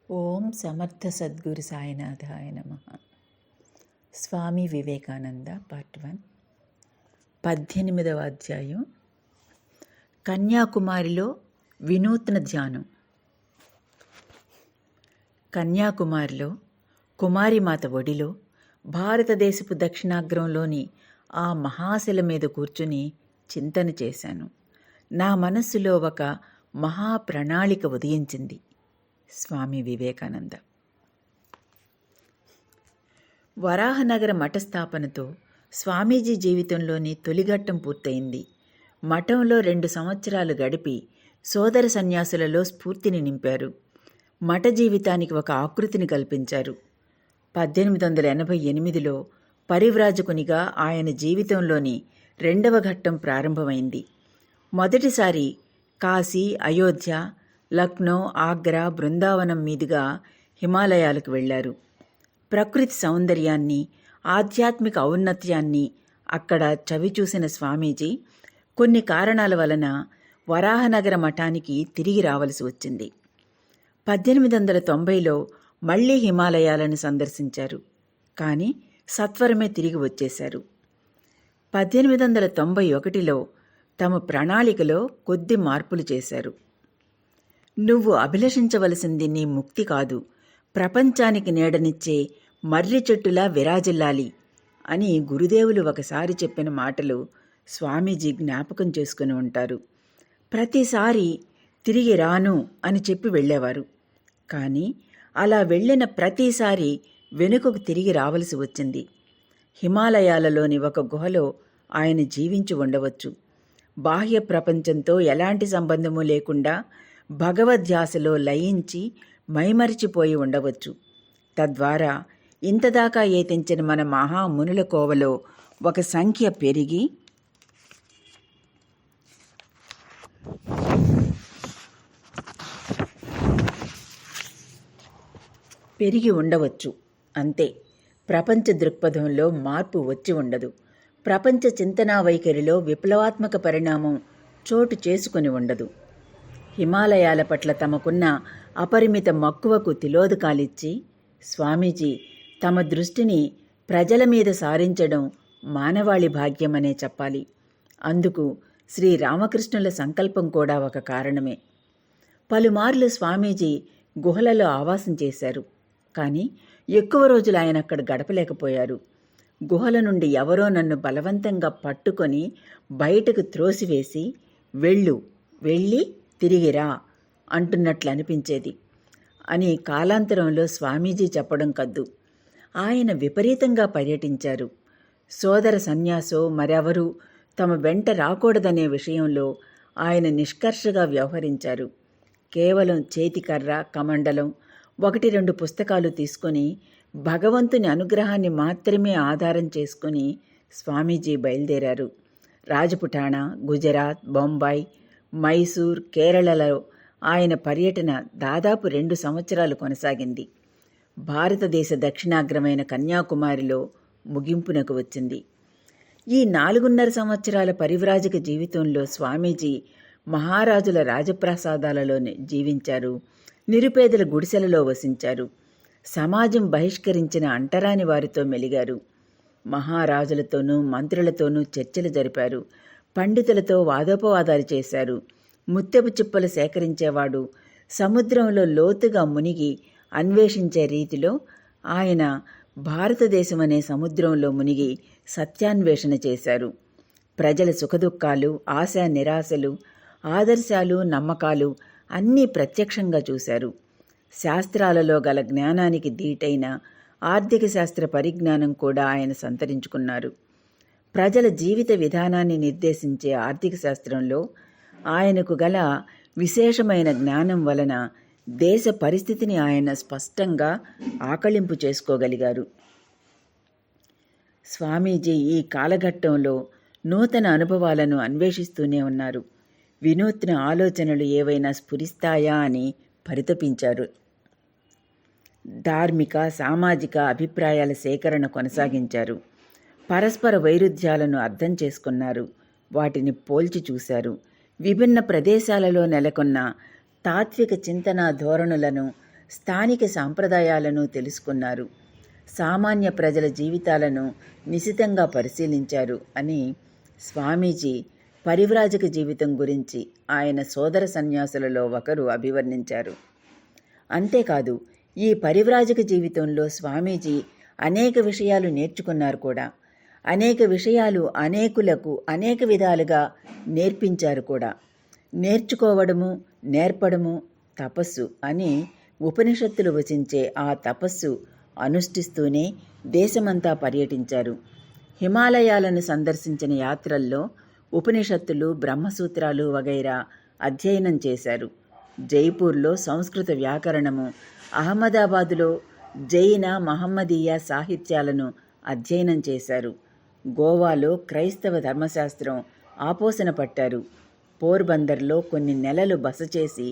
ఓం సమర్థ సద్గురు సాయినాథాయ నమః. స్వామి వివేకానంద పార్ట్ 1, 18వ అధ్యాయం. కన్యాకుమారిలో వినూత్న ధ్యానం. కన్యాకుమారిలో కుమారిమాత ఒడిలో భారతదేశపు దక్షిణాగ్రంలోని ఆ మహాశిల మీద కూర్చుని చింతన చేశాను. నా మనస్సులో ఒక మహాప్రణాళిక ఉదయించింది. స్వామి వివేకానంద. వరాహనగర మఠ స్థాపనతో స్వామీజీ జీవితంలోని తొలిఘట్టం పూర్తయింది. మఠంలో 2 సంవత్సరాలు గడిపి సోదర సన్యాసులలో స్ఫూర్తిని నింపారు. మఠ జీవితానికి ఒక ఆకృతిని కల్పించారు. 1888లో పరివ్రాజకునిగా ఆయన జీవితంలోని 2వ ఘట్టం ప్రారంభమైంది. మొదటిసారి కాశీ, అయోధ్య, లక్నో, ఆగ్రా, బృందావనం మీదుగా హిమాలయాలకు వెళ్లారు. ప్రకృతి సౌందర్యాన్ని, ఆధ్యాత్మిక ఔన్నత్యాన్ని అక్కడ చవిచూసిన స్వామీజీ కొన్ని కారణాల వలన వరాహనగర మఠానికి తిరిగి రావలసి వచ్చింది. 1890లో మళ్లీ హిమాలయాలను సందర్శించారు. కానీ సత్వరమే తిరిగి వచ్చేశారు. 1891లో తమ ప్రణాళికలో కొద్ది మార్పులు చేశారు. నువ్వు అభిలషించవలసింది నీ ముక్తి కాదు, ప్రపంచానికి నీడనిచ్చే మర్రి చెట్టులా విరాజిల్లాలి అని గురుదేవులు ఒకసారి చెప్పిన మాటలు స్వామీజీ జ్ఞాపకం చేసుకుని ఉంటారు. ప్రతిసారి తిరిగి రాను అని చెప్పి వెళ్ళేవారు. కానీ అలా వెళ్ళిన ప్రతిసారి వెనుకకు తిరిగి రావలసి వచ్చింది. హిమాలయాలలోని ఒక గుహలో ఆయన జీవించి ఉండవచ్చు. బాహ్య ప్రపంచంతో ఎలాంటి సంబంధము లేకుండా భగవద్ధ్యాసలో లయించి మైమరిచిపోయి ఉండవచ్చు. తద్వారా ఇంతదాకా ఏతించిన మన మహామునుల కోవలో ఒక సంఖ్య పెరిగి ఉండవచ్చు. అంతే. ప్రపంచ దృక్పథంలో మార్పు వచ్చి ఉండదు. ప్రపంచ చింతనా వైఖరిలో విప్లవాత్మక పరిణామం చోటు చేసుకుని ఉండదు. హిమాలయాల పట్ల తమకున్న అపరిమిత మక్కువకు తిలోదకాలిచ్చి స్వామీజీ తమ దృష్టిని ప్రజల మీద సారించడం మానవాళి భాగ్యమనే చెప్పాలి. అందుకు శ్రీరామకృష్ణుల సంకల్పం కూడా ఒక కారణమే. పలుమార్లు స్వామీజీ గుహలలో ఆవాసం చేశారు. కానీ ఎక్కువ రోజులు ఆయన అక్కడ గడపలేకపోయారు. గుహల నుండి ఎవరో నన్ను బలవంతంగా పట్టుకొని బయటకు త్రోసివేసి వెళ్ళి తిరిగిరా అంటున్నట్లు అనిపించేది అని కాలాంతరంలో స్వామీజీ చెప్పడం కద్దు. ఆయన విపరీతంగా పర్యటించారు. సోదర సన్యాసో మరెవరూ తమ వెంట రాకూడదనే విషయంలో ఆయన నిష్కర్షగా వ్యవహరించారు. కేవలం చేతికర్ర, కమండలం, 1-2 పుస్తకాలు తీసుకుని భగవంతుని అనుగ్రహాన్ని మాత్రమే ఆధారం చేసుకుని స్వామీజీ బయలుదేరారు. రాజపుటానా, గుజరాత్, బొంబాయి, మైసూర్, కేరళలో ఆయన పర్యటన దాదాపు 2 సంవత్సరాలు కొనసాగింది. భారతదేశ దక్షిణాగ్రమైన కన్యాకుమారిలో ముగింపునకు వచ్చింది. ఈ 4.5 సంవత్సరాల పరివ్రాజక జీవితంలో స్వామీజీ మహారాజుల రాజప్రాసాదాలలో జీవించారు. నిరుపేదల గుడిసెలలో వసించారు. సమాజం బహిష్కరించిన అంటరాని వారితో మెలిగారు. మహారాజులతోనూ మంత్రులతోనూ చర్చలు జరిపారు. పండితులతో వాదోపవాదాలు చేశారు. ముత్యపు చిప్పలు సేకరించేవాడు సముద్రంలో లోతుగా మునిగి అన్వేషించే రీతిలో ఆయన భారతదేశం అనే సముద్రంలో మునిగి సత్యాన్వేషణ చేశారు. ప్రజల సుఖదుఖాలు, ఆశా నిరాశలు, ఆదర్శాలు, నమ్మకాలు అన్నీ ప్రత్యక్షంగా చూశారు. శాస్త్రాలలో గల జ్ఞానానికి దీటైన ఆర్థిక శాస్త్ర పరిజ్ఞానం కూడా ఆయన సంతరించుకున్నారు. ప్రజల జీవిత విధానాన్ని నిర్దేశించే ఆర్థిక శాస్త్రంలో ఆయనకు గల విశేషమైన జ్ఞానం వలన దేశ పరిస్థితిని ఆయన స్పష్టంగా ఆకళింపు చేసుకోగలిగారు. స్వామీజీ ఈ కాలఘట్టంలో నూతన అనుభవాలను అన్వేషిస్తూనే ఉన్నారు. వినూత్న ఆలోచనలు ఏవైనా స్ఫురిస్తాయా అని పరితపించారు. ధార్మిక, సామాజిక అభిప్రాయాల సేకరణ కొనసాగించారు. పరస్పర వైరుధ్యాలను అర్థం చేసుకున్నారు. వాటిని పోల్చి చూశారు. విభిన్న ప్రదేశాలలో నెలకొన్న తాత్విక చింతనా ధోరణులను స్థానిక సాంప్రదాయాలను తెలుసుకున్నారు. సామాన్య ప్రజల జీవితాలను నిశితంగా పరిశీలించారు అని స్వామీజీ పరివ్రాజక జీవితం గురించి ఆయన సోదర సన్యాసులలో ఒకరు అభివర్ణించారు. అంతేకాదు, ఈ పరివ్రాజక జీవితంలో స్వామీజీ అనేక విషయాలు నేర్చుకున్నారు కూడా. అనేక విషయాలు అనేకులకు అనేక విధాలుగా నేర్పించారు కూడా. నేర్చుకోవడము, నేర్పడము తపస్సు అని ఉపనిషత్తులు వచించే ఆ తపస్సు అనుష్ఠిస్తూనే దేశమంతా పర్యటించారు. హిమాలయాలను సందర్శించిన యాత్రల్లో ఉపనిషత్తులు, బ్రహ్మసూత్రాలు వగైరా అధ్యయనం చేశారు. జైపూర్లో సంస్కృత వ్యాకరణము, అహ్మదాబాదులో జైన మహమ్మదీయ సాహిత్యాలను అధ్యయనం చేశారు. గోవాలో క్రైస్తవ ధర్మశాస్త్రం ఆపోసన పట్టారు. పోర్బందర్లో కొన్ని నెలలు బస చేసి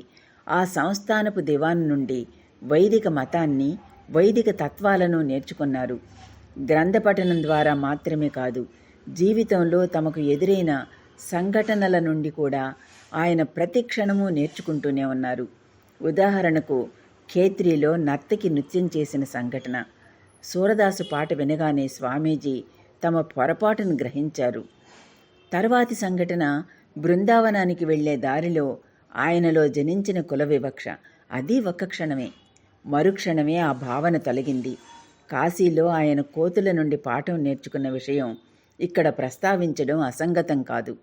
ఆ సంస్థానపు దివాన్ నుండి వైదిక మతాన్ని, వైదిక తత్వాలను నేర్చుకున్నారు. గ్రంథపఠనం ద్వారా మాత్రమే కాదు, జీవితంలో తమకు ఎదురైన సంఘటనల నుండి కూడా ఆయన ప్రతి క్షణము నేర్చుకుంటూనే ఉన్నారు. ఉదాహరణకు, ఖేత్రీలో నర్తకి నృత్యం చేసిన సంఘటన. సూరదాసు పాట వినగానే స్వామీజీ తమ పొరపాటును గ్రహించారు. తర్వాతి సంఘటన, బృందావనానికి వెళ్లే దారిలో ఆయనలో జనించిన కుల వివక్ష. అది ఒక్క క్షణమే. మరుక్షణమే ఆ భావన తొలగింది. కాశీలో ఆయన కోతుల నుండి పాఠం నేర్చుకున్న విషయం ఇక్కడ ప్రస్తావించడం అసంగతం కాదు.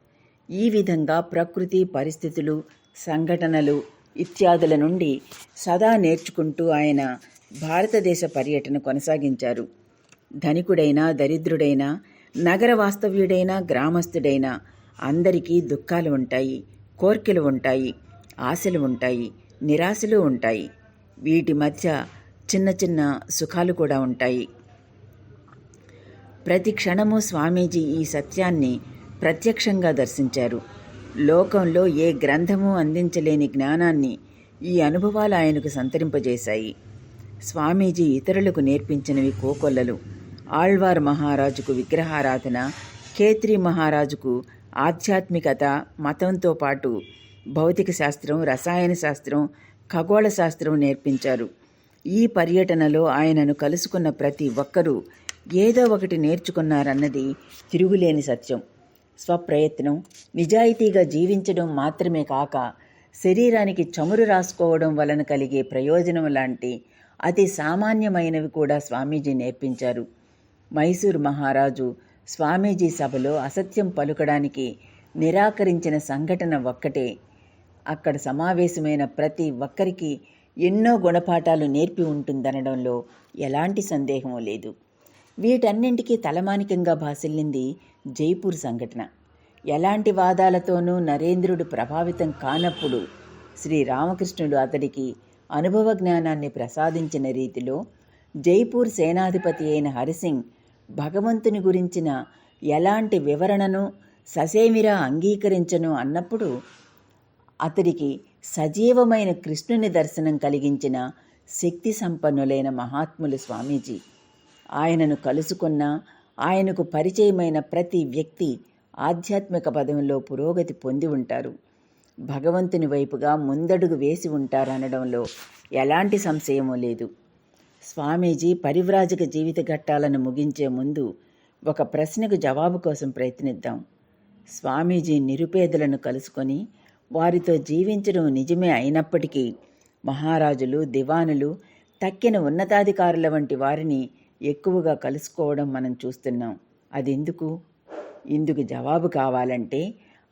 ఈ విధంగా ప్రకృతి, పరిస్థితులు, సంఘటనలు ఇత్యాదుల నుండి సదా నేర్చుకుంటూ ఆయన భారతదేశ పర్యటన కొనసాగించారు. ధనికుడైనా, దరిద్రుడైనా, నగర వాస్తవ్యుడైనా, గ్రామస్తుడైనా అందరికీ దుఃఖాలు ఉంటాయి, కోర్కెలు ఉంటాయి, ఆశలు ఉంటాయి, నిరాశలు ఉంటాయి. వీటి మధ్య చిన్న చిన్న సుఖాలు కూడా ఉంటాయి. ప్రతి క్షణము స్వామీజీ ఈ సత్యాన్ని ప్రత్యక్షంగా దర్శించారు. లోకంలో ఏ గ్రంథము అందించలేని జ్ఞానాన్ని ఈ అనుభవాలు ఆయనకు సంతరింపజేశాయి. స్వామీజీ ఇతరులకు నేర్పించినవి కోకొల్లలు. ఆళ్వార్ మహారాజుకు విగ్రహారాధన, ఖేత్రీ మహారాజుకు ఆధ్యాత్మికత, మతంతో పాటు భౌతిక శాస్త్రం, రసాయన శాస్త్రం, ఖగోళ శాస్త్రం నేర్పించారు. ఈ పర్యటనలో ఆయనను కలుసుకున్న ప్రతి ఒక్కరూ ఏదో ఒకటి నేర్చుకున్నారన్నది తిరుగులేని సత్యం. స్వప్రయత్నం, నిజాయితీగా జీవించడం మాత్రమే కాక శరీరానికి చమురు రాసుకోవడం వలన కలిగే ప్రయోజనం లాంటి అతి సామాన్యమైనవి కూడా స్వామీజీ నేర్పించారు. మైసూరు మహారాజు స్వామీజీ సభలో అసత్యం పలుకడానికి నిరాకరించిన సంఘటన ఒక్కటే అక్కడ సమావేశమైన ప్రతి ఒక్కరికి ఎన్నో గుణపాఠాలు నేర్పి ఉంటుందనడంలో ఎలాంటి సందేహం లేదు. వీటన్నింటికీ తలమానికంగా భాసిల్లింది జైపూర్ సంఘటన. ఎలాంటి వాదాలతోనూ నరేంద్రుడు ప్రభావితం కానప్పుడు శ్రీరామకృష్ణుడు అతడికి అనుభవ జ్ఞానాన్ని ప్రసాదించిన రీతిలో జైపూర్ సేనాధిపతి అయిన హరిసింగ్ భగవంతుని గురించిన ఎలాంటి వివరణను ససేమిరా అంగీకరించను అన్నప్పుడు అతడికి సజీవమైన కృష్ణుని దర్శనం కలిగించిన శక్తి సంపన్నులైన మహాత్ములు స్వామీజీ. ఆయనను కలుసుకున్న, ఆయనకు పరిచయమైన ప్రతి వ్యక్తి ఆధ్యాత్మిక పదంలో పురోగతి పొంది ఉంటారు, భగవంతుని వైపుగా ముందడుగు వేసి ఉంటారనడంలో ఎలాంటి సంశయమూ లేదు. స్వామీజీ పరివ్రాజక జీవిత ఘట్టాలను ముగించే ముందు ఒక ప్రశ్నకు జవాబు కోసం ప్రయత్నిద్దాం. స్వామీజీ నిరుపేదలను కలుసుకొని వారితో జీవించడం నిజమే అయినప్పటికీ మహారాజులు, దివానులు, తక్కిన ఉన్నతాధికారుల వంటి వారిని ఎక్కువగా కలుసుకోవడం మనం చూస్తున్నాం. అదెందుకు? ఇందుకు జవాబు కావాలంటే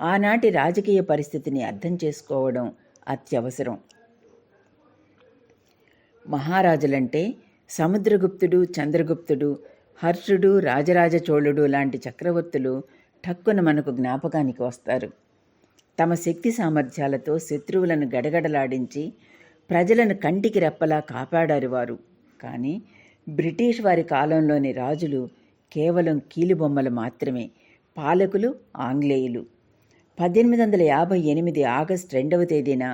ఆనాటి రాజకీయ పరిస్థితిని అర్థం చేసుకోవడం అత్యవసరం. మహారాజులంటే సముద్రగుప్తుడు, చంద్రగుప్తుడు, హర్షుడు, రాజరాజ చోళుడు లాంటి చక్రవర్తులు ఠక్కున మనకు జ్ఞాపకానికి వస్తారు. తమ శక్తి సామర్థ్యాలతో శత్రువులను గడగడలాడించి ప్రజలను కంటికి రెప్పలా కాపాడారు వారు. కానీ బ్రిటిష్ వారి కాలంలోని రాజులు కేవలం కీలుబొమ్మలు మాత్రమే, పాలకులు ఆంగ్లేయులు. 1858 ఆగస్టు 2వ తేదీన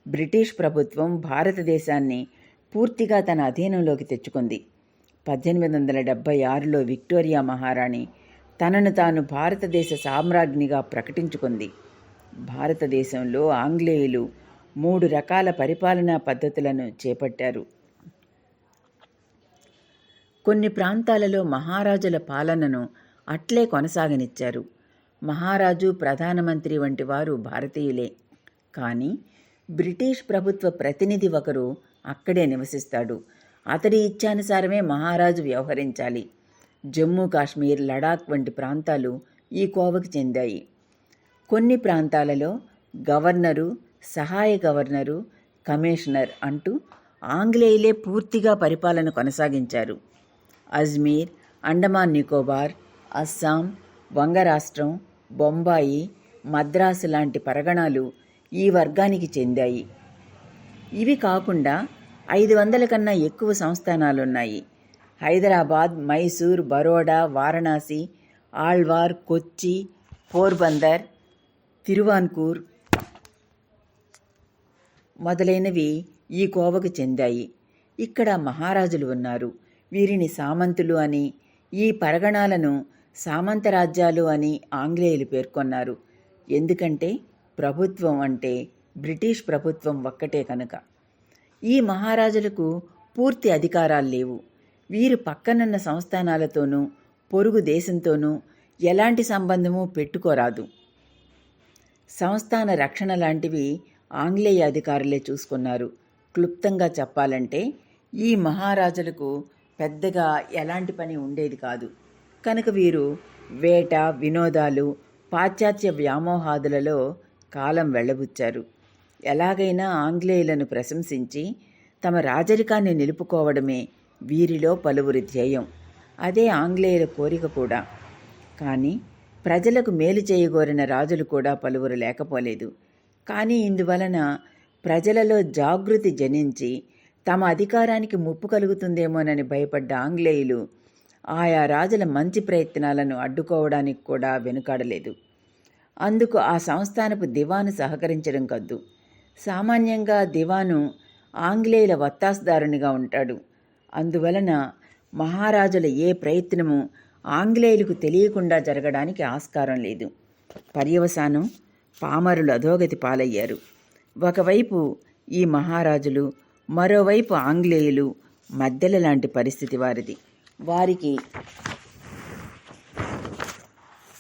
బ్రిటిష్ ప్రభుత్వం భారతదేశాన్ని పూర్తిగా తన అధీనంలోకి తెచ్చుకుంది. 1876లో విక్టోరియా మహారాణి తనను తాను భారతదేశ సామ్రాజ్ఞిగా ప్రకటించుకుంది. భారతదేశంలో ఆంగ్లేయులు 3 రకాల పరిపాలనా పద్ధతులను చేపట్టారు. కొన్ని ప్రాంతాలలో మహారాజుల పాలనను అట్లే కొనసాగనిచ్చారు. మహారాజు, ప్రధానమంత్రి వంటి వారు భారతీయులే. కానీ బ్రిటిష్ ప్రభుత్వ ప్రతినిధి ఒకరు అక్కడే నివసిస్తాడు. అతడి ఇచ్ఛానుసారమే మహారాజు వ్యవహరించాలి. జమ్మూ కాశ్మీర్, లడాక్ వంటి ప్రాంతాలు ఈ కోవకు చెందాయి. కొన్ని ప్రాంతాలలో గవర్నరు, సహాయ గవర్నరు, కమిషనర్ అంటూ ఆంగ్లేయులే పూర్తిగా పరిపాలన కొనసాగించారు. అజ్మీర్, అండమాన్ నికోబార్, అస్సాం, వంగరాష్ట్రం, బొంబాయి, మద్రాసు లాంటి పరగణాలు ఈ వర్గానికి చెందాయి. ఇవి కాకుండా 500 కన్నా ఎక్కువ సంస్థానాలున్నాయి. హైదరాబాద్, మైసూర్, బరోడా, వారణాసి, ఆళ్వార్, కొచ్చి, పోర్బందర్, తిరువాన్కూర్ మొదలైనవి ఈ కోవకు చెందాయి. ఇక్కడ మహారాజులు ఉన్నారు. వీరిని సామంతులు అని, ఈ పరగణాలను సామంత రాజ్యాలు అని ఆంగ్లేయులు పేర్కొన్నారు. ఎందుకంటే ప్రభుత్వం అంటే బ్రిటిష్ ప్రభుత్వం ఒక్కటే కనుక. ఈ మహారాజులకు పూర్తి అధికారాలు లేవు. వీరు పక్కనున్న సంస్థానాలతోనూ పొరుగు దేశంతోనూ ఎలాంటి సంబంధము పెట్టుకోరాదు. సంస్థాన రక్షణ లాంటివి ఆంగ్లేయ అధికారులే చూసుకున్నారు. క్లుప్తంగా చెప్పాలంటే ఈ మహారాజులకు పెద్దగా ఎలాంటి పని ఉండేది కాదు. కనుక వీరు వేట, వినోదాలు, పాశ్చాత్య వ్యామోహాదులలో కాలం వెళ్ళబుచ్చారు. ఎలాగైనా ఆంగ్లేయులను ప్రశంసించి తమ రాజరికాన్ని నిలుపుకోవడమే వీరిలో పలువురి ధ్యేయం. అదే ఆంగ్లేయుల కోరిక కూడా. కానీ ప్రజలకు మేలు చేయగోరిన రాజులు కూడా పలువురు లేకపోలేదు. కానీ ఇందువలన ప్రజలలో జాగృతి జనించి తమ అధికారానికి ముప్పు కలుగుతుందేమోనని భయపడ్డ ఆంగ్లేయులు ఆయా రాజుల మంచి ప్రయత్నాలను అడ్డుకోవడానికి కూడా వెనుకాడలేదు. అందుకు ఆ సంస్థానపు దివాను సహకరించడం కద్దు. సామాన్యంగా దివాను ఆంగ్లేయుల వత్తాసుదారునిగా ఉంటాడు. అందువలన మహారాజుల ఏ ప్రయత్నము ఆంగ్లేయులకు తెలియకుండా జరగడానికి ఆస్కారం లేదు. పర్యవసానం పామరులు అధోగతి పాలయ్యారు. ఒకవైపు ఈ మహారాజులు, మరోవైపు ఆంగ్లేయులు మధ్యల లాంటి పరిస్థితి వారిది. వారికి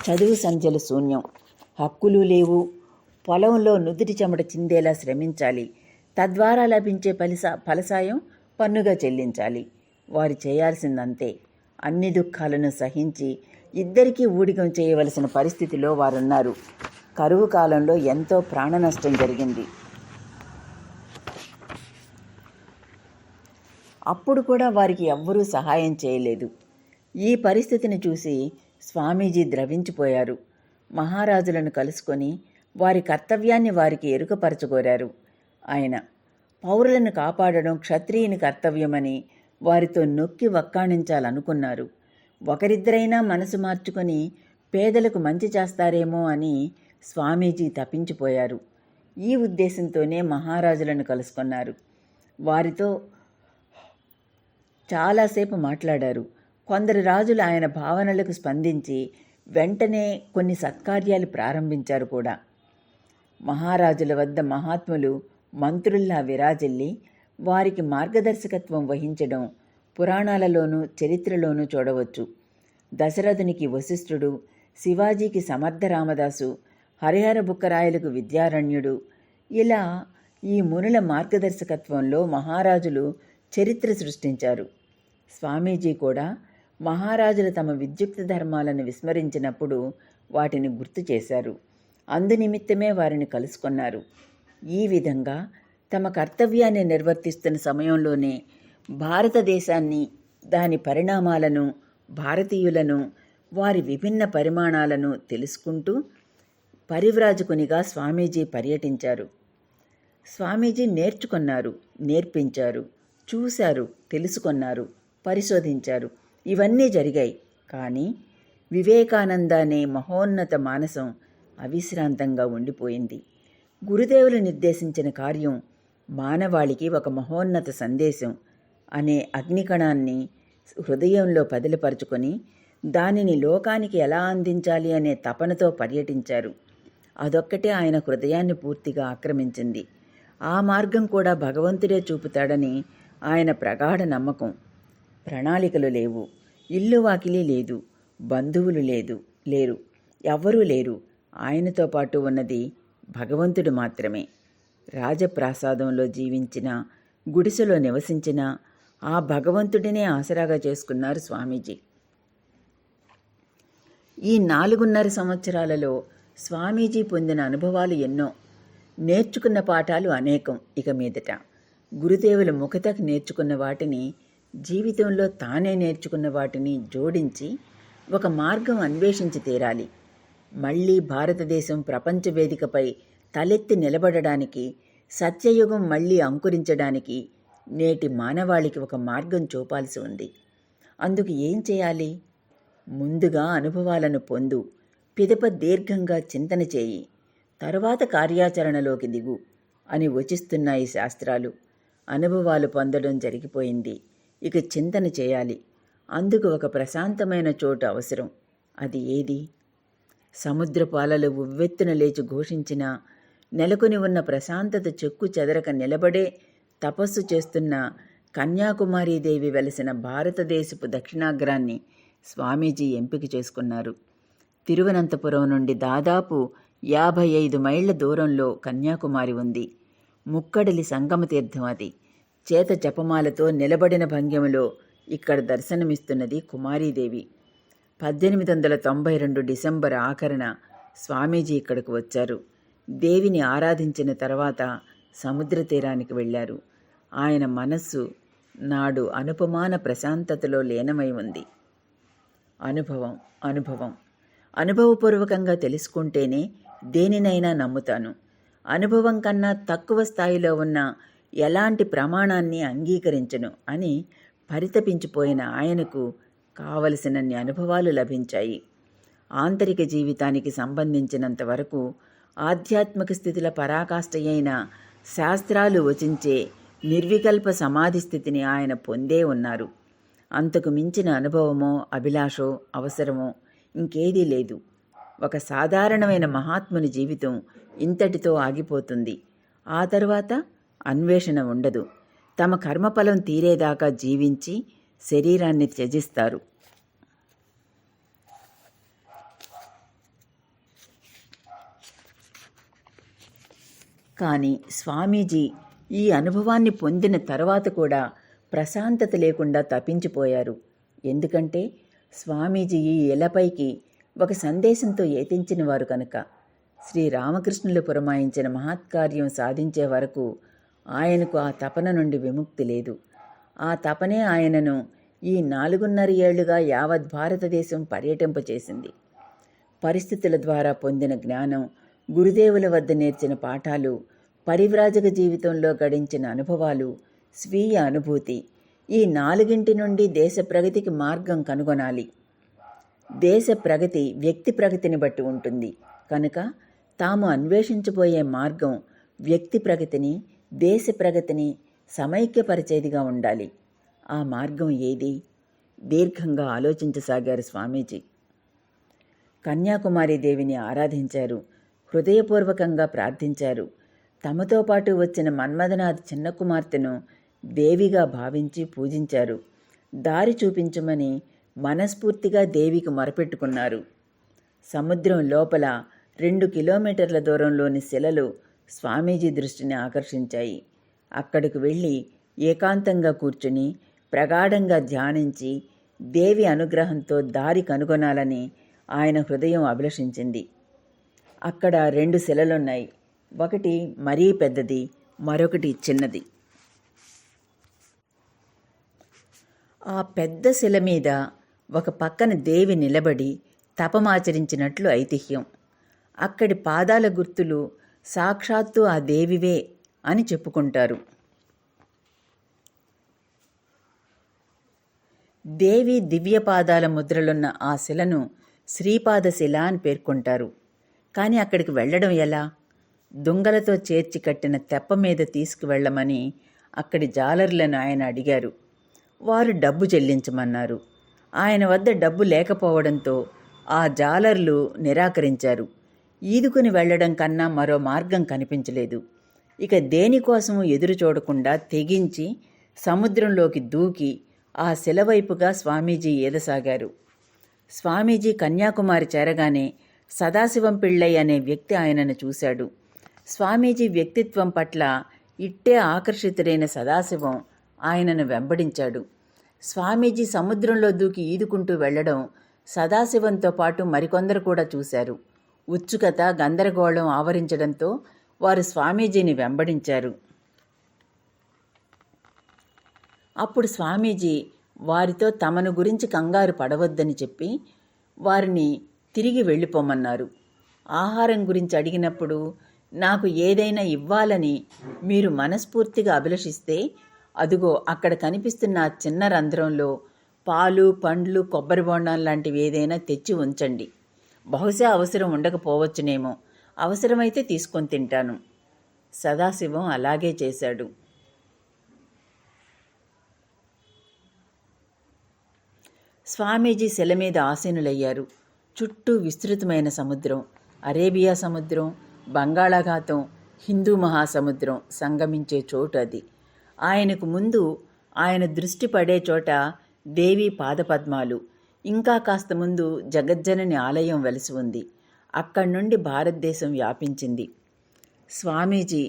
చదువు సంధ్యలు శూన్యం, హక్కులు లేవు. పొలంలో నుదుటి చెమట చిందేలా శ్రమించాలి. తద్వారా లభించే ఫలసాయం పన్నుగా చెల్లించాలి. వారు చేయాల్సిందంతే. అన్ని దుఃఖాలను సహించి ఇద్దరికీ ఊడిగం చేయవలసిన పరిస్థితిలో వారున్నారు. కరువు కాలంలో ఎంతో ప్రాణ నష్టం జరిగింది. అప్పుడు కూడా వారికి ఎవ్వరూ సహాయం చేయలేదు. ఈ పరిస్థితిని చూసి స్వామీజీ ద్రవించిపోయారు. మహారాజులను కలుసుకొని వారి కర్తవ్యాన్ని వారికి ఎరుకపరచుకోరారు. ఆయన పౌరులను కాపాడడం క్షత్రియుని కర్తవ్యమని వారితో నొక్కి వక్కాణించాలనుకున్నారు. ఒకరిద్దరైనా మనసు మార్చుకొని పేదలకు మంచి చేస్తారేమో అని స్వామీజీ తప్పించిపోయారు. ఈ ఉద్దేశంతోనే మహారాజులను కలుసుకున్నారు. వారితో చాలాసేపు మాట్లాడారు. కొందరు రాజులు ఆయన భావనలకు స్పందించి వెంటనే కొన్ని సత్కార్యాలు ప్రారంభించారు కూడా. మహారాజుల వద్ద మహాత్ములు మంత్రుల్లా విరాజిల్లి వారికి మార్గదర్శకత్వం వహించడం పురాణాలలోనూ చరిత్రలోనూ చూడవచ్చు. దశరథునికి వశిష్ఠుడు, శివాజీకి సమర్థ రామదాసు, హరిహర బుక్కరాయలకు విద్యారణ్యుడు, ఇలా ఈ మునుల మార్గదర్శకత్వంలో మహారాజులు చరిత్ర సృష్టించారు. స్వామీజీ కూడా మహారాజులు తమ విద్యుక్త ధర్మాలను విస్మరించినప్పుడు వాటిని గుర్తు చేశారు. అందునిమిత్తమే వారిని కలుసుకున్నారు. ఈ విధంగా తమ కర్తవ్యాన్ని నిర్వర్తిస్తున్న సమయంలోనే భారతదేశాన్ని, దాని పరిణామాలను, భారతీయులను, వారి విభిన్న పరిమాణాలను తెలుసుకుంటూ పరివ్రాజకునిగా స్వామీజీ పర్యటించారు. స్వామీజీ నేర్చుకున్నారు, నేర్పించారు, చూశారు, తెలుసుకున్నారు, పరిశోధించారు. ఇవన్నీ జరిగాయి. కానీ వివేకానంద అనే మహోన్నత మానసం అవిశ్రాంతంగా ఉండిపోయింది. గురుదేవులు నిర్దేశించిన కార్యం మానవాళికి ఒక మహోన్నత సందేశం అనే అగ్నికణాన్ని హృదయంలో పదిలపరుచుకొని దానిని లోకానికి ఎలా అందించాలి అనే తపనతో పర్యటించారు. అదొక్కటే ఆయన హృదయాన్ని పూర్తిగా ఆక్రమించింది. ఆ మార్గం కూడా భగవంతుడే చూపుతాడని ఆయన ప్రగాఢ నమ్మకం. ప్రణాళికలు లేవు, ఇల్లు వాకిలి లేదు, బంధువులు లేరు, ఎవ్వరూ లేరు. ఆయనతో పాటు ఉన్నది భగవంతుడు మాత్రమే. రాజప్రాసాదంలో జీవించిన, గుడిసెలో నివసించిన ఆ భగవంతుడినే ఆసరాగా చేసుకున్నారు స్వామీజీ. ఈ 4.5 సంవత్సరాలలో స్వామీజీ పొందిన అనుభవాలు ఎన్నో, నేర్చుకున్న పాఠాలు అనేకం. ఇక మీదట గురుదేవుల ముఖతకు నేర్చుకున్న వాటిని, జీవితంలో తానే నేర్చుకున్న వాటిని జోడించి ఒక మార్గం అన్వేషించి తీరాలి. మళ్లీ భారతదేశం ప్రపంచ వేదికపై తలెత్తి నిలబడడానికి, సత్యయుగం మళ్లీ అంకురించడానికి నేటి మానవాళికి ఒక మార్గం చూపాల్సి ఉంది. అందుకు ఏం చేయాలి? ముందుగా అనుభవాలను పొందు, పిదప దీర్ఘంగా చింతన చేయి, తరువాత కార్యాచరణలోకి దిగు అని వచిస్తున్నాయి శాస్త్రాలు. అనుభవాలు పొందడం జరిగిపోయింది, ఇక చింతన చేయాలి. అందుకు ఒక ప్రశాంతమైన చోటు అవసరం. అది ఏది? సముద్రపు అలలు ఉవ్వెత్తున లేచి ఘోషించినా నెలకొని ఉన్న ప్రశాంతత చెక్కు చెదరక నిలబడే తపస్సు చేస్తున్న కన్యాకుమారీదేవి వెలసిన భారతదేశపు దక్షిణాగ్రాన్ని స్వామీజీ ఎంపిక చేసుకున్నారు. తిరువనంతపురం నుండి దాదాపు 55 మైళ్ల దూరంలో కన్యాకుమారి ఉంది. ముక్కడలి సంగమ తీర్థం అది. చేత జపమాలతో నిలబడిన భంగిమలో ఇక్కడ దర్శనమిస్తున్నది కుమారీదేవి. 1892 డిసెంబర్ ఆఖరున స్వామీజీ ఇక్కడకు వచ్చారు. దేవిని ఆరాధించిన తర్వాత సముద్ర తీరానికి వెళ్ళారు. ఆయన మనస్సు నాడు అనుపమాన ప్రశాంతతలో లీనమై ఉంది. అనుభవపూర్వకంగా తెలుసుకుంటేనే దేనినైనా నమ్ముతాను. అనుభవం కన్నా తక్కువ స్థాయిలో ఉన్న ఎలాంటి ప్రమాణాన్ని అంగీకరించను అని పరితపించిపోయిన ఆయనకు కావలసినన్ని అనుభవాలు లభించాయి. ఆంతరిక జీవితానికి సంబంధించినంత వరకు ఆధ్యాత్మిక స్థితిల పరాకాష్ఠయైన శాస్త్రాలు వచించే నిర్వికల్ప సమాధి స్థితిని ఆయన పొందే ఉన్నారు. అంతకు మించిన అనుభవమో, అభిలాషో, అవసరమో ఇంకేదీ లేదు. ఒక సాధారణమైన మహాత్ముని జీవితం ఇంతటితో ఆగిపోతుంది. ఆ తరువాత అన్వేషణ ఉండదు. తమ కర్మఫలం తీరేదాకా జీవించి శరీరాన్ని త్యజిస్తారు. కానీ స్వామీజీ ఈ అనుభవాన్ని పొందిన తర్వాత కూడా ప్రశాంతత లేకుండా తప్పించిపోయారు. ఎందుకంటే స్వామీజీ ఈ ఇలపైకి ఒక సందేశంతో ఏతించిన వారు కనుక. శ్రీరామకృష్ణులు పురమాయించిన మహత్కార్యం సాధించే వరకు ఆయనకు ఆ తపన నుండి విముక్తి లేదు. ఆ తపనే ఆయనను ఈ 4.5 ఏళ్లుగా యావత్ భారతదేశం పర్యటింపచేసింది. పరిస్థితుల ద్వారా పొందిన జ్ఞానం, గురుదేవుల వద్ద నేర్చిన పాఠాలు, పరివ్రాజక జీవితంలో గడించిన అనుభవాలు, స్వీయ అనుభూతి, ఈ 4 నుండి దేశ ప్రగతికి మార్గం కనుగొనాలి. దేశ ప్రగతి వ్యక్తి ప్రగతిని బట్టి ఉంటుంది కనుక తాము అన్వేషించబోయే మార్గం వ్యక్తి ప్రగతిని, దేశ ప్రగతిని సమైక్యపరిచేదిగా ఉండాలి. ఆ మార్గం ఏది? దీర్ఘంగా ఆలోచించసాగారు స్వామీజీ. కన్యాకుమారి దేవిని ఆరాధించారు, హృదయపూర్వకంగా ప్రార్థించారు. తమతో పాటు వచ్చిన మన్మథనాథ్ చిన్న కుమార్తెను దేవిగా భావించి పూజించారు. దారి చూపించమని మనస్ఫూర్తిగా దేవికి మొరపెట్టుకున్నారు. సముద్రం లోపల 2 కిలోమీటర్ల దూరంలోని శిలలు స్వామీజీ దృష్టిని ఆకర్షించాయి. అక్కడికి వెళ్ళి ఏకాంతంగా కూర్చుని ప్రగాఢంగా ధ్యానించి దేవి అనుగ్రహంతో దారి కనుగొనాలని ఆయన హృదయం అభిలషించింది. అక్కడ 2 శిలలున్నాయి. ఒకటి మరీ పెద్దది, మరొకటి చిన్నది. ఆ పెద్ద శిల మీద ఒక పక్కన దేవి నిలబడి తపమాచరించినట్లు ఐతిహ్యం. అక్కడి పాదాల గుర్తులు సాక్షాత్తు ఆ దేవివే అని చెప్పుకుంటారు. దేవి దివ్యపాదాల ముద్రలున్న ఆ శిలను శ్రీపాదశిల అని పేర్కొంటారు. కానీ అక్కడికి వెళ్ళడం ఎలా? దుంగలతో చేర్చి కట్టిన తెప్ప మీద తీసుకువెళ్లమని అక్కడి జాలర్లను ఆయన అడిగారు. వారు డబ్బు చెల్లించమన్నారు. ఆయన వద్ద డబ్బు లేకపోవడంతో ఆ జాలర్లు నిరాకరించారు. ఈదుకుని వెళ్లడం కన్నా మరో మార్గం కనిపించలేదు. ఇక దేనికోసము ఎదురు చూడకుండా తెగించి సముద్రంలోకి దూకి ఆ శిలవైపుగా స్వామీజీ ఈదసాగారు. స్వామీజీ కన్యాకుమారి చేరగానే సదాశివం పిళ్ళై అనే వ్యక్తి ఆయనను చూశాడు. స్వామీజీ వ్యక్తిత్వం పట్ల ఇట్టే ఆకర్షితుడైన సదాశివం ఆయనను వెంబడించాడు. స్వామీజీ సముద్రంలో దూకి ఈదుకుంటూ వెళ్లడం సదాశివంతో పాటు మరికొందరు కూడా చూశారు. ఉత్సుకత, గందరగోళం ఆవరించడంతో వారు స్వామీజీని వెంబడించారు. అప్పుడు స్వామీజీ వారితో తమను గురించి కంగారు పడవద్దని చెప్పి వారిని తిరిగి వెళ్ళిపోమన్నారు. ఆహారం గురించి అడిగినప్పుడు నాకు ఏదైనా ఇవ్వాలని మీరు మనస్ఫూర్తిగా అభిలషిస్తే అదుగో అక్కడ కనిపిస్తున్న ఆ చిన్న రంధ్రంలో పాలు, పండ్లు, కొబ్బరి బొండం లాంటివి ఏదైనా తెచ్చి ఉంచండి. బహుశా అవసరం ఉండకపోవచ్చునేమో, అవసరమైతే తీసుకొని తింటాను. సదాశివం అలాగే చేశాడు. స్వామీజీ శిల మీద ఆసీనులయ్యారు. చుట్టూ విస్తృతమైన సముద్రం, అరేబియా సముద్రం, బంగాళాఖాతం, హిందూ మహాసముద్రం సంగమించే చోటు అది. ఆయనకు ముందు ఆయన దృష్టి పడే చోట దేవి పాదపద్మాలు, ఇంకా కాస్త ముందు జగజ్జనని ఆలయం వెలిసి ఉంది. అక్కడి నుండి భారతదేశం వ్యాపించింది. స్వామీజీ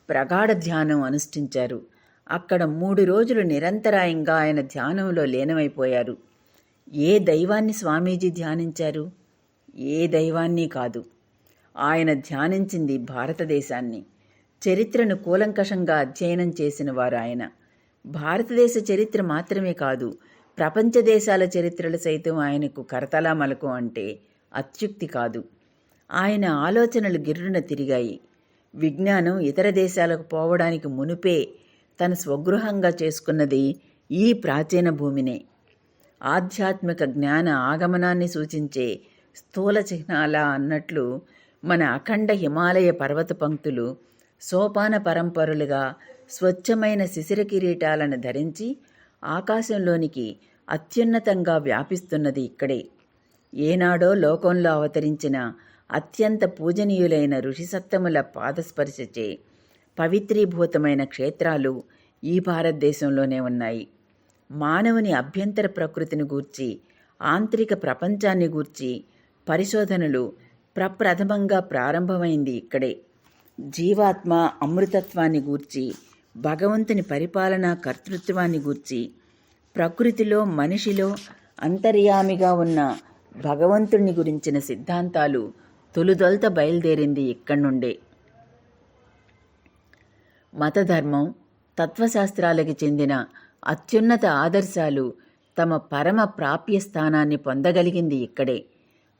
ప్రగాఢ ధ్యానం అనుష్ఠించారు. అక్కడ 3 రోజులు నిరంతరాయంగా ఆయన ధ్యానంలో లీనమైపోయారు. ఏ దైవాన్ని స్వామీజీ ధ్యానించారు? ఏ దైవాన్ని కాదు. ఆయన ధ్యానించింది భారతదేశాన్ని. చరిత్రను కూలంకషంగా అధ్యయనం చేసిన వారు ఆయన. భారతదేశ చరిత్ర మాత్రమే కాదు, ప్రపంచ దేశాల చరిత్రలు సైతం ఆయనకు కరతలామలకం అంటే అత్యుక్తి కాదు. ఆయన ఆలోచనలు గిర్రున తిరిగాయి. విజ్ఞానం ఇతర దేశాలకు పోవడానికి మునుపే తన స్వగృహంగా చేసుకున్నది ఈ ప్రాచీన భూమినే. ఆధ్యాత్మిక జ్ఞాన ఆగమనాన్ని సూచించే స్థూల చిహ్నాల అన్నట్లు మన అఖండ హిమాలయ పర్వత పంక్తులు సోపాన పరంపరులుగా స్వచ్ఛమైన శిశిర కిరీటాలను ధరించి ఆకాశంలోనికి అత్యున్నతంగా వ్యాపిస్తున్నది ఇక్కడే. ఏనాడో లోకంలో అవతరించిన అత్యంత పూజనీయులైన ఋషిసత్తముల పాదస్పర్శచే పవిత్రీభూతమైన క్షేత్రాలు ఈ భారతదేశంలోనే ఉన్నాయి. మానవుని అభ్యంతర ప్రకృతిని గూర్చి, ఆంతరిక ప్రపంచాన్ని గూర్చి పరిశోధనలు ప్రప్రథమంగా ప్రారంభమైంది ఇక్కడే. జీవాత్మ అమృతత్వాన్ని గూర్చి, భగవంతుని పరిపాలనా కర్తృత్వాన్ని గూర్చి, ప్రకృతిలో మనిషిలో అంతర్యామిగా ఉన్న భగవంతుణ్ణి గురించిన సిద్ధాంతాలు తొలుదొలత బయలుదేరింది ఇక్కడి నుండే. మతధర్మం, తత్వశాస్త్రాలకి చెందిన అత్యున్నత ఆదర్శాలు తమ పరమ ప్రాప్య స్థానాన్ని పొందగలిగింది ఇక్కడే.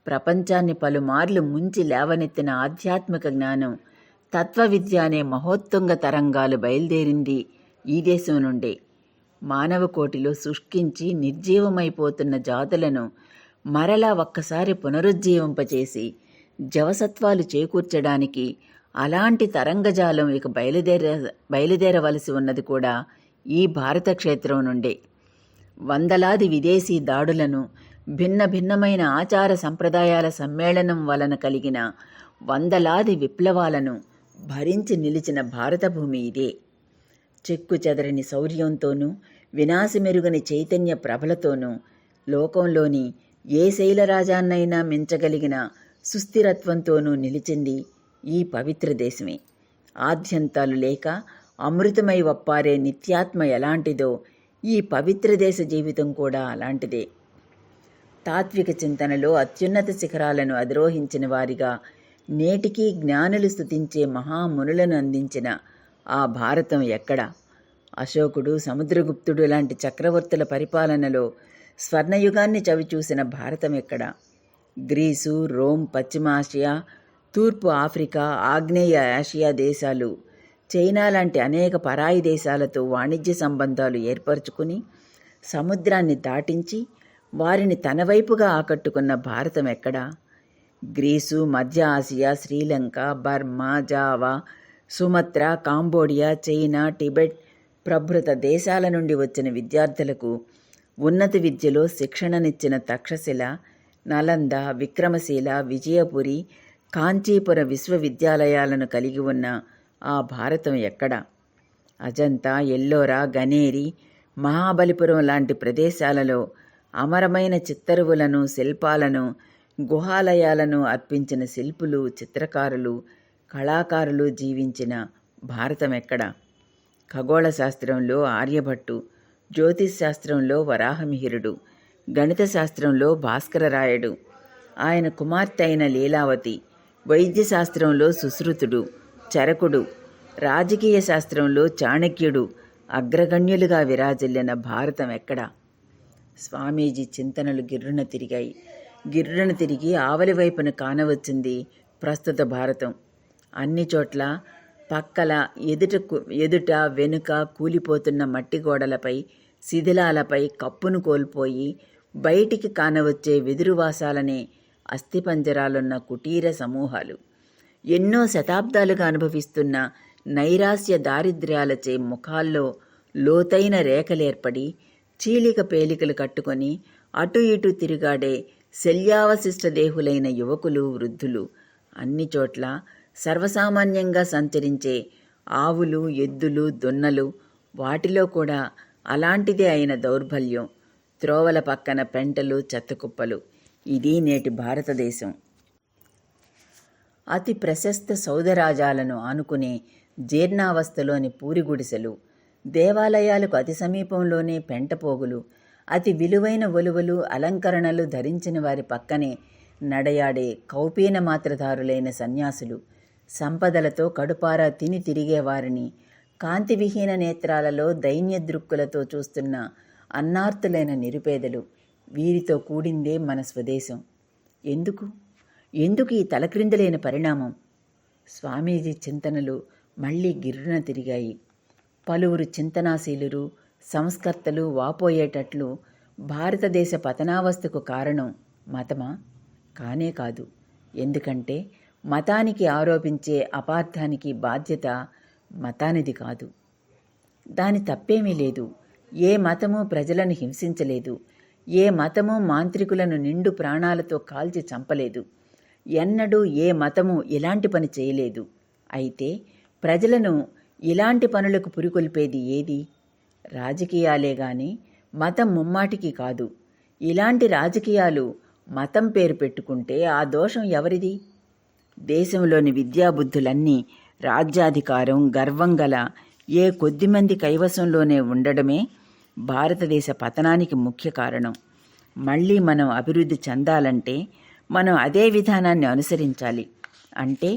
ప్రపంచాన్ని పలుమార్లు ముంచి లేవనెత్తిన ఆధ్యాత్మిక జ్ఞానం, తత్వవిద్య అనే మహోత్తుంగ తరంగాలు బయలుదేరింది ఈ దేశం నుండే. మానవ కోటిలో శుష్కించి నిర్జీవమైపోతున్న జాతులను మరలా ఒక్కసారి పునరుజ్జీవింపచేసి జవసత్వాలు చేకూర్చడానికి అలాంటి తరంగజాలం ఇక బయలుదేరవలసి ఉన్నది కూడా ఈ భారత క్షేత్రం నుండే. వందలాది విదేశీ దాడులను, భిన్న భిన్నమైన ఆచార సంప్రదాయాల సమ్మేళనం వలన కలిగిన వందలాది విప్లవాలను భరించి నిలిచిన భారత భూమి ఇదే. చెక్కు చెదరని శౌర్యంతోనూ, వినాశమెరుగని చైతన్య ప్రభలతోనూ లోకంలోని ఏ శైలరాజాన్నైనా మించగలిగిన సుస్థిరత్వంతోనూ నిలిచింది ఈ పవిత్ర దేశమే. ఆద్యంతాలు లేక అమృతమై వప్పారే నిత్యాత్మ ఎలాంటిదో ఈ పవిత్ర దేశ జీవితం కూడా అలాంటిదే. తాత్విక చింతనలో అత్యున్నత శిఖరాలను అధిరోహించిన వారిగా నేటికీ జ్ఞానులు స్తుతించే మహామునులను అందించిన ఆ భారతం ఎక్కడా? అశోకుడు, సముద్రగుప్తుడు లాంటి చక్రవర్తుల పరిపాలనలో స్వర్ణయుగాన్ని చవిచూసిన భారతం ఎక్కడా? గ్రీసు, రోమ్, పశ్చిమాసియా, తూర్పు ఆఫ్రికా, ఆగ్నేయ ఆసియా దేశాలు, చైనా లాంటి అనేక పరాయి దేశాలతో వాణిజ్య సంబంధాలు ఏర్పరచుకుని సముద్రాన్ని దాటించి వారిని తన వైపుగా ఆకట్టుకున్న భారతం ఎక్కడా? గ్రీసు, మధ్య Asia, Sri Lanka, Burma, Java, Sumatra, Cambodia, China, Tibet ప్రభృత దేశాల నుండి వచ్చిన విద్యార్థులకు ఉన్నత విద్యలో శిక్షణనిచ్చిన తక్షశిల, నలంద, విక్రమశీల, విజయపురి, కాంచీపుర విశ్వవిద్యాలయాలను కలిగి ఉన్న ఆ భారతం ఎక్కడ? అజంతా, ఎల్లోరా, గనేరి, మహాబలిపురం లాంటి ప్రదేశాలలో అమరమైన చిత్తరువులను, శిల్పాలను, గుహాలయాలను అర్పించిన శిల్పులు, చిత్రకారులు, కళాకారులు జీవించిన భారతం ఎక్కడ? ఖగోళ శాస్త్రంలో ఆర్యభట్టు, జ్యోతిష్ శాస్త్రంలో వరాహమిహిరుడు, గణిత శాస్త్రంలో భాస్కరరాయుడు, ఆయన కుమార్తె అయిన లీలావతి, వైద్యశాస్త్రంలో సుశ్రుతుడు, చరకుడు, రాజకీయ శాస్త్రంలో చాణక్యుడు అగ్రగణ్యులుగా విరాజిల్లిన భారతం ఎక్కడ? స్వామీజీ చింతనలు గిర్రున తిరిగాయి. గిర్రున తిరిగి ఆవలి వైపున కానవచ్చింది ప్రస్తుత భారతం. అన్ని చోట్ల పక్కల, ఎదుట వెనుక కూలిపోతున్న మట్టి గోడలపై, శిథిలాలపై కప్పును కోల్పోయి బయటికి కానవచ్చే వెదురువాసాలనే అస్థిపంజరాలున్న కుటీర సమూహాలు. ఎన్నో శతాబ్దాలుగా అనుభవిస్తున్న నైరాస్య దారిద్ర్యాలచే ముఖాల్లో లోతైన రేఖలేర్పడి చీలిక పేలికలు కట్టుకొని అటు ఇటు తిరుగాడే శల్యావశిష్ట దేహులైన యువకులు, వృద్ధులు. అన్ని చోట్ల సర్వసామాన్యంగా సంచరించే ఆవులు, ఎద్దులు, దున్నలు. వాటిలో కూడా అలాంటిదే అయిన దౌర్బల్యం. త్రోవల పక్కన పెంటలు, చెత్తకుప్పలు. ఇది నేటి భారతదేశం. అతి ప్రశస్త సౌధరాజాలను ఆనుకునే జీర్ణావస్థలోని పూరిగుడిసెలు, దేవాలయాలకు అతి సమీపంలోనే పెంటపోగులు, అతి విలువైన ఒలువలు, అలంకరణలు ధరించిన వారి పక్కనే నడయాడే కౌపీన మాత్రధారులైన సన్యాసులు, సంపదలతో కడుపారా తిని తిరిగేవారిని కాంతివిహీన నేత్రాలలో దైన్య దృక్కులతో చూస్తున్న అన్నార్తులైన నిరుపేదలు. వీరితో కూడిందే మన స్వదేశం. ఎందుకు ఈ తలక్రిందులైన పరిణామం? స్వామీజీ చింతనలు మళ్లీ గిర్రున తిరిగాయి. పలువురు చింతనాశీలురు, సంస్కర్తలు వాపోయేటట్లు భారతదేశ పతనావస్థకు కారణం మతమా? కానే కాదు. ఎందుకంటే మతానికి ఆరోపించే అపార్థానికి బాధ్యత మతానిది కాదు. దాని తప్పేమీ లేదు. ఏ మతము ప్రజలను హింసించలేదు. ఏ మతము మాంత్రికులను నిండు ప్రాణాలతో కాల్చి చంపలేదు. ఎన్నడూ ఏ మతము ఇలాంటి పని చేయలేదు. అయితే ప్రజలను ఇలాంటి పనులకు పురికొల్పేది ఏది? రాజకీయాలే గాని మతం ముమ్మాటికి కాదు. ఇలాంటి రాజకీయాలు మతం పేరు పెట్టుకుంటే ఆ దోషం ఎవరిది? దేశంలోని విద్యాబుద్ధులన్నీ రాజ్యాధికారం, గర్వం గల ఏ కొద్దిమంది కైవసంలోనే ఉండడమే భారతదేశ పతనానికి ముఖ్య కారణం. మళ్ళీ మనం అభివృద్ధి చెందాలంటే మనం అదే విధానాన్ని అనుసరించాలి. అంటే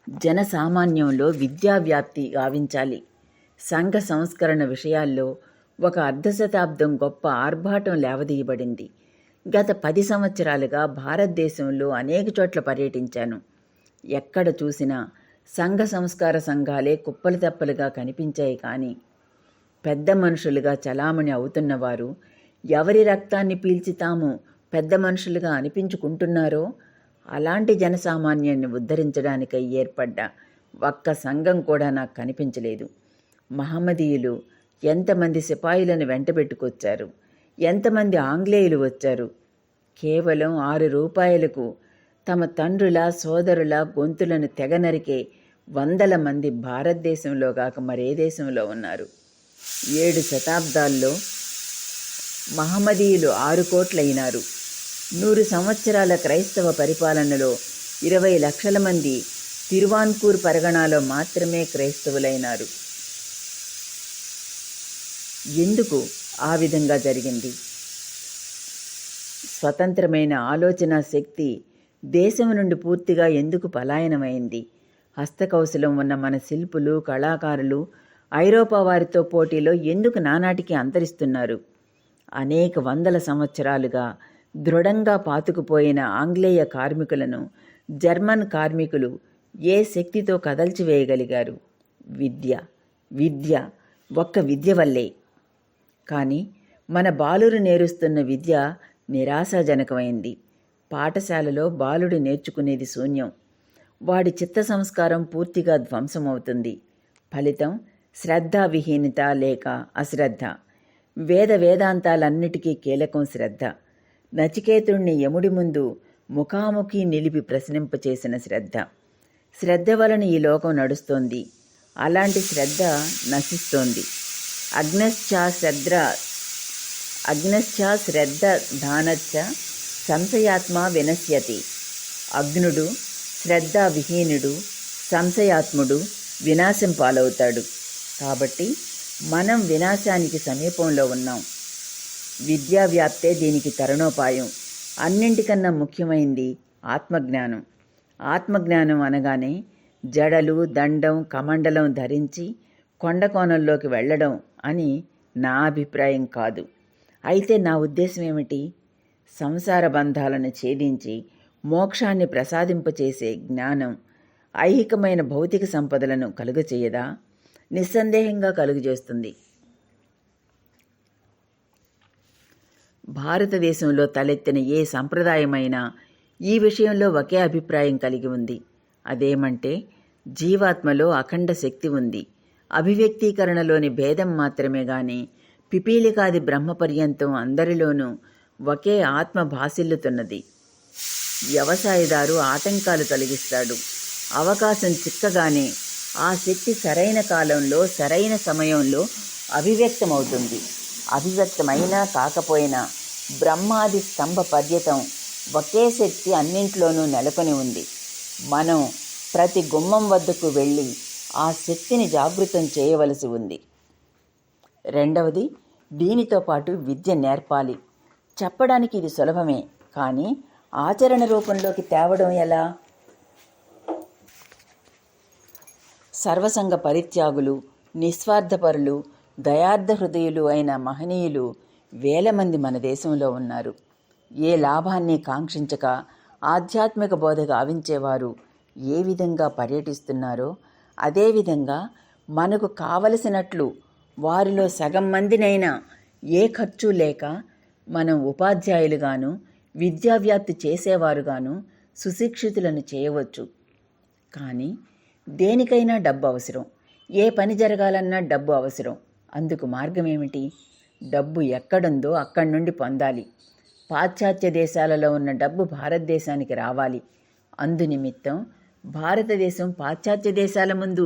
జనసామాన్యంలో విద్యావ్యాప్తి గావించాలి. సంఘ సంస్కరణ విషయాల్లో ఒక అర్ధశతాబ్దం గొప్ప ఆర్భాటం లేవదీయబడింది. గత 10 సంవత్సరాలుగా భారతదేశంలో అనేక చోట్ల పర్యటించాను. ఎక్కడ చూసినా సంఘ సంస్కార సంఘాలే కుప్పలు తెప్పలుగా కనిపించాయి. కానీ పెద్ద మనుషులుగా చలామణి అవుతున్నవారు ఎవరి రక్తాన్ని పీల్చి తాము పెద్ద మనుషులుగా అనిపించుకుంటున్నారో అలాంటి జనసామాన్యాన్ని ఉద్ధరించడానికై ఏర్పడ్డ ఒక్క సంఘం కూడా నాకు కనిపించలేదు. మహమ్మదీయులు ఎంతమంది సిపాయిలను వెంటబెట్టుకొచ్చారు, ఎంతమంది ఆంగ్లేయులు వచ్చారు. కేవలం 6 రూపాయలకు తమ తండ్రుల, సోదరుల గొంతులను తెగనరికే 100 మంది భారతదేశంలో కాక మరే దేశంలో ఉన్నారు. 7 శతాబ్దాల్లో మహమ్మదీయులు 6 కోట్లయినారు. 100 సంవత్సరాల క్రైస్తవ పరిపాలనలో 20 లక్షల మంది తిరువాన్కూర్ పరగణాలో మాత్రమే క్రైస్తవులైనారు. ఎందుకు ఆ విధంగా జరిగింది? స్వతంత్రమైన ఆలోచన శక్తి దేశం నుండి పూర్తిగా ఎందుకు పలాయనమైంది? హస్తకౌశలం ఉన్న మన శిల్పులు, కళాకారులు ఐరోపా వారితో పోటీలో ఎందుకు నానాటికి అంతరిస్తున్నారు? అనేక 100 సంవత్సరాలుగా దృఢంగా పాతుకుపోయిన ఆంగ్లేయ కార్మికులను జర్మన్ కార్మికులు ఏ శక్తితో కదల్చివేయగలిగారు? విద్య ఒక్క విద్య వల్లే. కానీ మన బాలురు నేరుస్తున్న విద్య నిరాశాజనకమైంది. పాఠశాలలో బాలుడు నేర్చుకునేది శూన్యం. వాడి చిత్త సంస్కారం పూర్తిగా ధ్వంసమవుతుంది. ఫలితం శ్రద్ధావిహీనత లేక అశ్రద్ధ. వేదాంతాలన్నిటికీ కీలకం శ్రద్ధ. నచికేతుణ్ణి యముడి ముందు ముఖాముఖి నిలిపి ప్రశ్నింపచేసిన శ్రద్ధ. శ్రద్ధ వలన ఈ లోకం నడుస్తోంది. అలాంటి శ్రద్ధ నశిస్తోంది. అగ్నశ్చ శ్రద్ధ దానచ్చ సంశయాత్మ వినశ్యతి. అగ్నుడు, శ్రద్ధావిహీనుడు, సంశయాత్ముడు వినాశం పాలవుతాడు. కాబట్టి మనం వినాశానికి సమీపంలో ఉన్నాం. విద్యావ్యాప్తే దీనికి తరుణోపాయం. అన్నింటికన్నా ముఖ్యమైంది ఆత్మజ్ఞానం. ఆత్మజ్ఞానం అనగానే జడలు, దండం, కమండలం ధరించి కొండకోణంలోకి వెళ్ళడం అని నా అభిప్రాయం కాదు. అయితే నా ఉద్దేశం ఏమిటి? సంసార బంధాలను ఛేదించి మోక్షాన్ని ప్రసాదింపచేసే జ్ఞానం ఐహికమైన భౌతిక సంపదలను కలుగచేయదా? నిస్సందేహంగా కలుగజేస్తుంది. భారతదేశంలో తలెత్తిన ఏ సంప్రదాయమైనా ఈ విషయంలో ఒకే అభిప్రాయం కలిగి ఉంది. అదేమంటే జీవాత్మలో అఖండ శక్తి ఉంది. అభివ్యక్తీకరణలోని భేదం మాత్రమే గాని పిపీలికాది బ్రహ్మపర్యంతం అందరిలోనూ ఒకే ఆత్మ భాసిల్లుతున్నది. వ్యవసాయదారు ఆటంకాలు తొలగిస్తాడు. అవకాశం చిక్కగానే ఆ శక్తి సరైన కాలంలో సరైన సమయంలో అభివ్యక్తమవుతుంది. అభివ్యక్తమైనా కాకపోయినా బ్రహ్మాది స్తంభ పర్యతం ఒకే శక్తి అన్నింట్లోనూ నెలకొని ఉంది. మనం ప్రతి గుమ్మం వద్దకు వెళ్ళి ఆ శక్తిని జాగృతం చేయవలసి ఉంది. రెండవది, దీనితో పాటు విద్య నేర్పాలి. చెప్పడానికి ఇది సులభమే, కానీ ఆచరణ రూపంలోకి తేవడం ఎలా? సర్వసంగ పరిత్యాగులు, నిస్వార్థపరులు, దయార్థ హృదయులు అయిన మహనీయులు వేల మంది మన దేశంలో ఉన్నారు. ఏ లాభాన్ని కాంక్షించక ఆధ్యాత్మిక బోధ గావించేవారు ఏ విధంగా పర్యటిస్తున్నారో అదేవిధంగా మనకు కావలసినట్లు వారిలో సగం మందినైనా ఏ ఖర్చు లేక మనం ఉపాధ్యాయులుగాను విద్యావ్యాప్తి చేసేవారుగాను సుశిక్షితులను చేయవచ్చు. కానీ దేనికైనా డబ్బు అవసరం. ఏ పని జరగాలన్నా డబ్బు అవసరం. అందుకు మార్గం ఏమిటి? డబ్బు ఎక్కడుందో అక్కడి నుండి పొందాలి. పాశ్చాత్య దేశాలలో ఉన్న డబ్బు భారతదేశానికి రావాలి. అందునిమిత్తం భారతదేశం పాశ్చాత్య దేశాల ముందు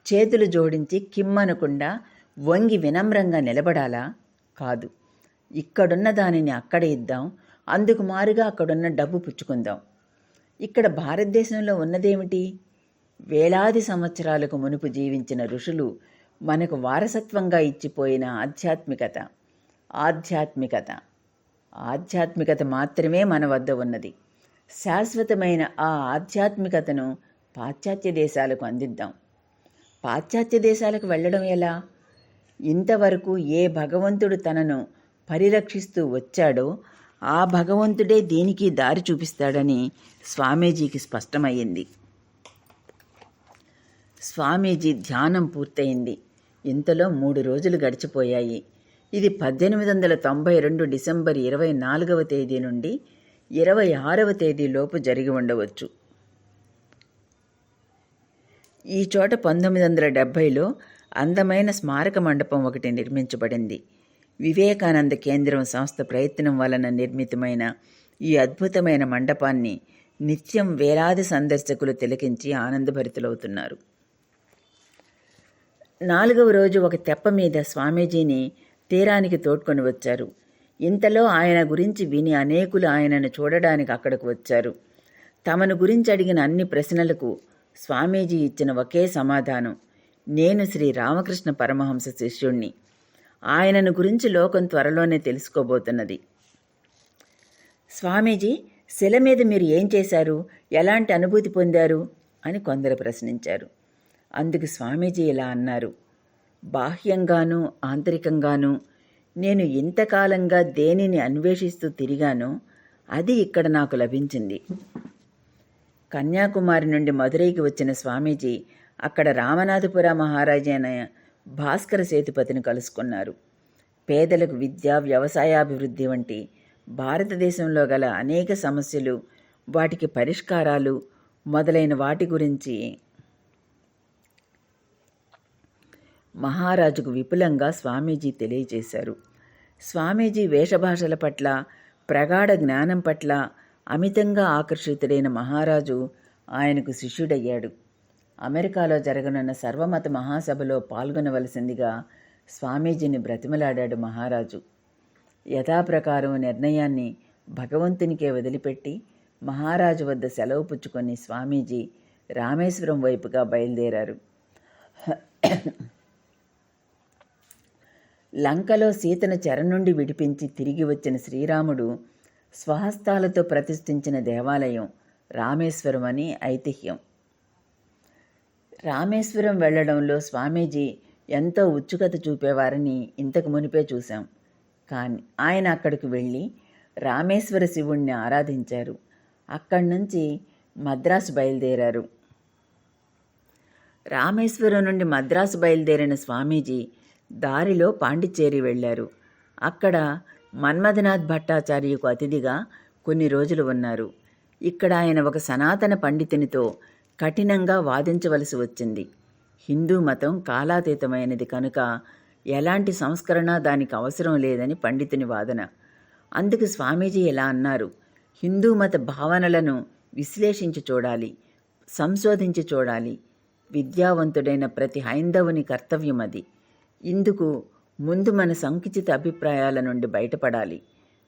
చేతులు జోడించి కిమ్మనకుండా వంగి వినమ్రంగా నిలబడాలా? కాదు. ఇక్కడున్న దానిని అక్కడ ఇద్దాం, అందుకు మారుగా అక్కడున్న డబ్బు పుచ్చుకుందాం. ఇక్కడ భారతదేశంలో ఉన్నదేమిటి? వేలాది సంవత్సరాలకు మునుపు జీవించిన ఋషులు మనకు వారసత్వంగా ఇచ్చిపోయిన ఆధ్యాత్మికత మాత్రమే మన వద్ద ఉన్నది. శాశ్వతమైన ఆ ఆధ్యాత్మికతను పాశ్చాత్య దేశాలకు అందిద్దాం. పాశ్చాత్య దేశాలకు వెళ్ళడం ఎలా? ఇంతవరకు ఏ భగవంతుడు తనను పరిరక్షిస్తూ వచ్చాడో ఆ భగవంతుడే దీనికి దారి చూపిస్తాడని స్వామీజీకి స్పష్టమయ్యింది. స్వామీజీ ధ్యానం పూర్తయింది. ఇంతలో 3 రోజులు గడిచిపోయాయి. ఇది 1892 డిసెంబర్ 24వ తేదీ నుండి 26వ తేదీలోపు జరిగి ఉండవచ్చు. ఈ చోట 1970లో అందమైన స్మారక మండపం ఒకటి నిర్మించబడింది. వివేకానంద కేంద్రం సంస్థ ప్రయత్నం వలన నిర్మితమైన ఈ అద్భుతమైన మండపాన్ని నిత్యం వేలాది సందర్శకులు తిలకించి ఆనందభరితులవుతున్నారు. 4వ రోజు ఒక తెప్ప మీద స్వామీజీని తీరానికి తోడ్కొని వచ్చారు. ఇంతలో ఆయన గురించి విని అనేకులు ఆయనను చూడడానికి అక్కడకు వచ్చారు. తమను గురించి అడిగిన అన్ని ప్రశ్నలకు స్వామీజీ ఇచ్చిన ఒకే సమాధానం, నేను శ్రీ రామకృష్ణ పరమహంస శిష్యుణ్ణి. ఆయనను గురించి లోకం త్వరలోనే తెలుసుకోబోతున్నది. స్వామీజీ, శిల మీద మీరు ఏం చేశారు? ఎలాంటి అనుభూతి పొందారు అని కొందరు ప్రశ్నించారు. అందుకు స్వామీజీ ఇలా అన్నారు, బాహ్యంగానూ ఆంతరికంగానూ నేను ఇంతకాలంగా దేనిని అన్వేషిస్తూ తిరిగానో అది ఇక్కడ నాకు లభించింది. కన్యాకుమారి నుండి మదురైకి వచ్చిన స్వామీజీ అక్కడ రామనాథపుర మహారాజు అయిన భాస్కర సేతుపతిని కలుసుకున్నారు. పేదలకు విద్య, వ్యవసాయాభివృద్ధి వంటి భారతదేశంలో గల అనేక సమస్యలు, వాటికి పరిష్కారాలు మొదలైన వాటి గురించి మహారాజుకు విపులంగా స్వామీజీ తెలియజేశారు. స్వామీజీ వేషభాషల పట్ల, ప్రగాఢ జ్ఞానం పట్ల అమితంగా ఆకర్షితుడైన మహారాజు ఆయనకు శిష్యుడయ్యాడు. అమెరికాలో జరగనున్న సర్వమత మహాసభలో పాల్గొనవలసిందిగా స్వామీజీని బ్రతిమలాడాడు మహారాజు. యథాప్రకారం నిర్ణయాన్ని భగవంతునికే వదిలిపెట్టి మహారాజు వద్ద సెలవు పుచ్చుకొని స్వామీజీ రామేశ్వరం వైపుగా బయలుదేరారు. లంకలో సీతను చెర నుండి విడిపించి తిరిగి వచ్చిన శ్రీరాముడు స్వహస్తాలతో ప్రతిష్ఠించిన దేవాలయం రామేశ్వరం అని ఐతిహ్యం. రామేశ్వరం వెళ్లడంలో స్వామీజీ ఎంతో ఉత్సుకత చూపేవారని ఇంతకు మునిపే చూశాం. కానీ ఆయన అక్కడికి వెళ్ళి రామేశ్వర శివుణ్ణి ఆరాధించారు. అక్కడి నుంచి మద్రాసు బయలుదేరారు. రామేశ్వరం నుండి మద్రాసు బయలుదేరిన స్వామీజీ దారిలో పాండిచ్చేరి వెళ్ళారు. అక్కడ మన్మథనాథ్ భట్టాచార్యకు అతిథిగా కొన్ని రోజులు ఉన్నారు. ఇక్కడ ఆయన ఒక సనాతన పండితునితో కఠినంగా వాదించవలసి వచ్చింది. హిందూ మతం కాలాతీతమైనది కనుక ఎలాంటి సంస్కరణ దానికి అవసరం లేదని పండితుని వాదన. అందుకు స్వామీజీ ఇలా అన్నారు: హిందూ మత భావనలను విశ్లేషించి చూడాలి, సంశోధించి చూడాలి. విద్యావంతుడైన ప్రతి హైందవుని కర్తవ్యం అది. ఇందుకు ముందు మన సంకుచిత అభిప్రాయాల నుండి బయటపడాలి.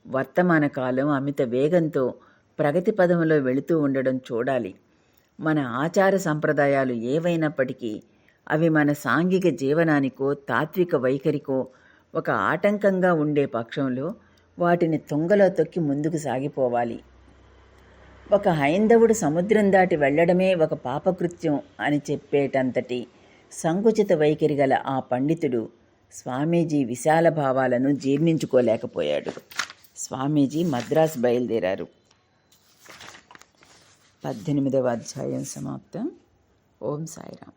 వర్తమాన కాలం అమిత వేగంతో ప్రగతి పదంలో వెళుతూ ఉండడం చూడాలి. మన ఆచార సంప్రదాయాలు ఏవైనప్పటికీ అవి మన సాంఘిక జీవనానికో తాత్విక వైఖరికో ఒక ఆటంకంగా ఉండే పక్షంలో వాటిని తుంగలో తొక్కి ముందుకు సాగిపోవాలి. ఒక హైందవుడు సముద్రం దాటి వెళ్లడమే ఒక పాపకృత్యం అని చెప్పేటంతటి సంకుచిత వైఖరి గల ఆ పండితుడు స్వామీజీ విశాల భావాలను జీర్ణించుకోలేకపోయాడు. స్వామీజీ మద్రాసు బయలుదేరారు. 18వ అధ్యాయం సమాప్తం. ఓం సాయిరామ్.